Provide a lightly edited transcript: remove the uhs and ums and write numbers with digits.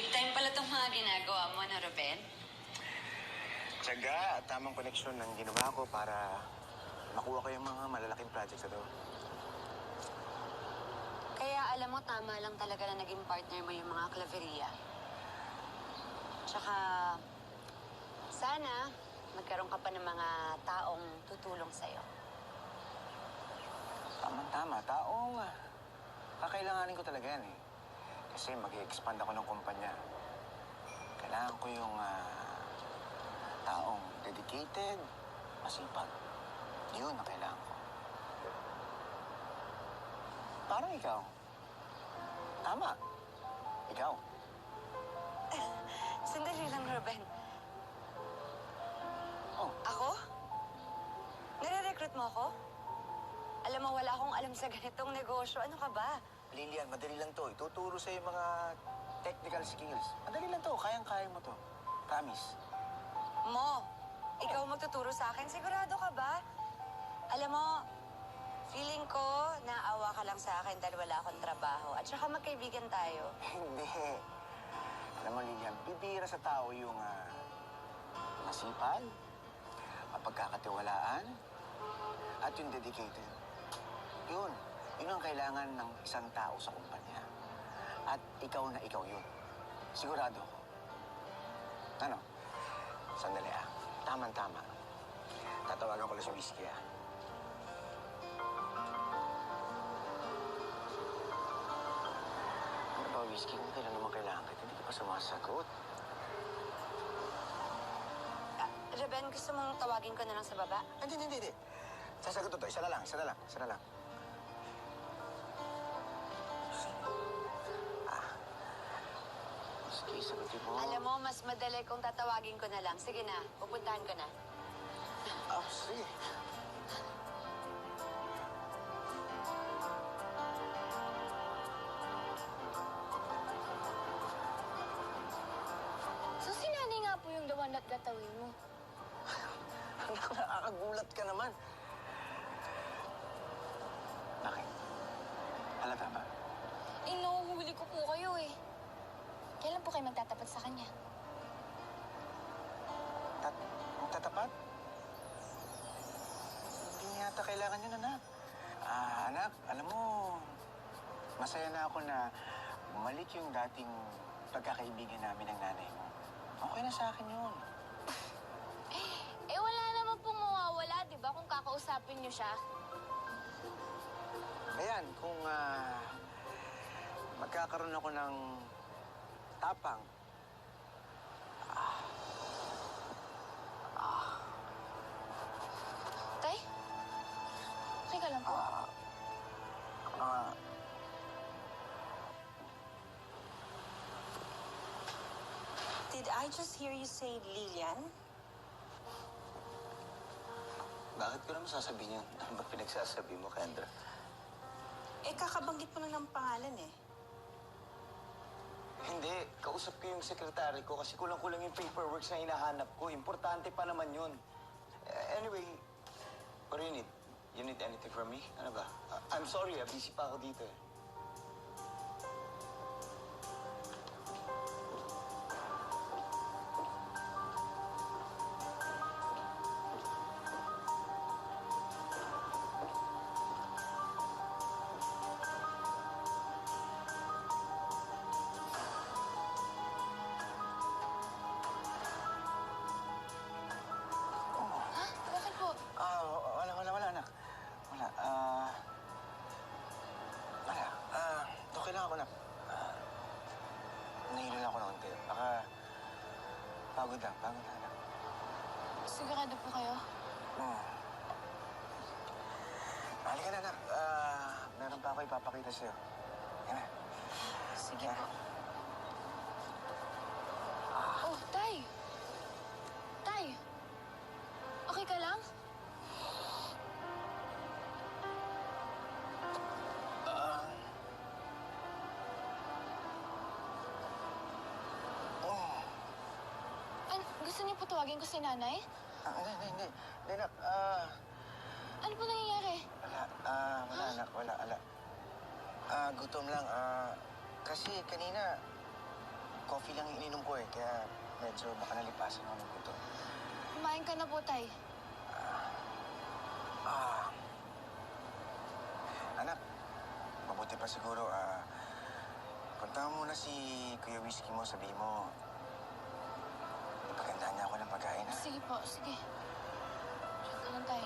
Big time pala itong mga ginagawa mo, no, Ruben? Tsaga at tamang koneksyon ng ginawa ko para makuha ko yung mga malalaking projects na to. Kaya alam mo, tama lang talaga na naging partner mo yung mga Claveria. Tsaka, sana magkaroon ka pa ng mga taong tutulong sa'yo. Tama-tama. Taong kakailanganin ko talaga yan eh. Kasi mag-i-expand ako ng kumpanya. Kailangan ko yung taong dedicated, masipag. Yun ang kailangan ko. Parang ikaw. Tama. Ikaw. Sandali lang, Ruben. Oh. Ako? Nare-recruit mo ako? Alam mo, wala akong alam sa ganitong negosyo. Ano ka ba? Lilian, madali lang to. Ituturo sa yung mga technical skills. Madali lang to. Kayang-kaya mo to. Promise. Mo, ikaw magtuturo sa akin? Sigurado ka ba? Alam mo, feeling ko naawa ka lang sa akin dahil wala akong trabaho. At saka magkaibigan tayo. Hindi. Alam mo, Lilian, bibira sa tao yung masipag, mapagkakatiwalaan, at yung dedicated. Yun. Yun ang kailangan ng isang tao sa kumpanya. At ikaw na ikaw yun. Sigurado ko. Ano? Sandali Tama-tama. Tatawagan ko lang si Whiskey Ano ba, Whiskey? Kung kailan naman kailangan kita, hindi ka pa sumasagot. Ruben, gusto mong tawagin ko na lang sa baba? Hindi. Sasagot to. Isa na lang. Whiskey, sagutin mo. Alam mo, mas madali kung tatawagin ko na lang. Sige na, pupuntahan ko na. Sige. So, si Nanay nga po yung the one that got away mo. Anak, nakakagulat ka naman. Bakit? Halata ba? Eh, nahuhuli ko po kayo eh. Kailan po kayo magtatapat sa kanya? Tatapat? Hindi niya yata kailangan yun, anak. Anak, alam mo, masaya na ako na bumalik yung dating pagkakaibigan namin ng nanay mo. Okay na sa akin yun. Eh, wala naman pong mawawala, di ba, kung kakausapin niyo siya? Ayan, kung magkakaroon ako ng tapang. Tay? Okay ka lang po? Did I just hear you say Lilian? Bakit ko naman sasabihin yun? Ano ba pinagsasabi mo, Kendra? Kakabanggit mo lang ng pangalan eh. Hindi. Kausap ko yung sekretary ko kasi kulang-kulang yung paperwork na hinahanap ko. Importante pa naman yun. Anyway, what do you need? You need anything from me? Ano ba? I'm sorry, busy pa ako dito eh. Ha? Bakit po? Wala, anak. Wala, wala. Okay lang ako, anak. Nahilo lang ako ng konti. Baka pagod lang, anak. Sigurado po kayo? Halika na, anak. Meron pa ako ipapakita sa'yo. Yan na. Sige po. Oh, Tay! Tay! Okay ka lang? Gusto niyo po tawagin ko si Nanay? Hindi, anak. Ano po nangyayari? Wala, anak. Wala. Gutom lang. Kasi kanina, coffee lang yung ininom ko eh, kaya medyo baka nalipasan ako ng gutom. Kumain ka na po, Tay. Anak, mabuti pa siguro, punta mo muna si Kuya Whiskey mo, sabihin mo, ipagandaan niya ako ng pagkain, ha? Sige po, sige. Siya ka lang, Tay.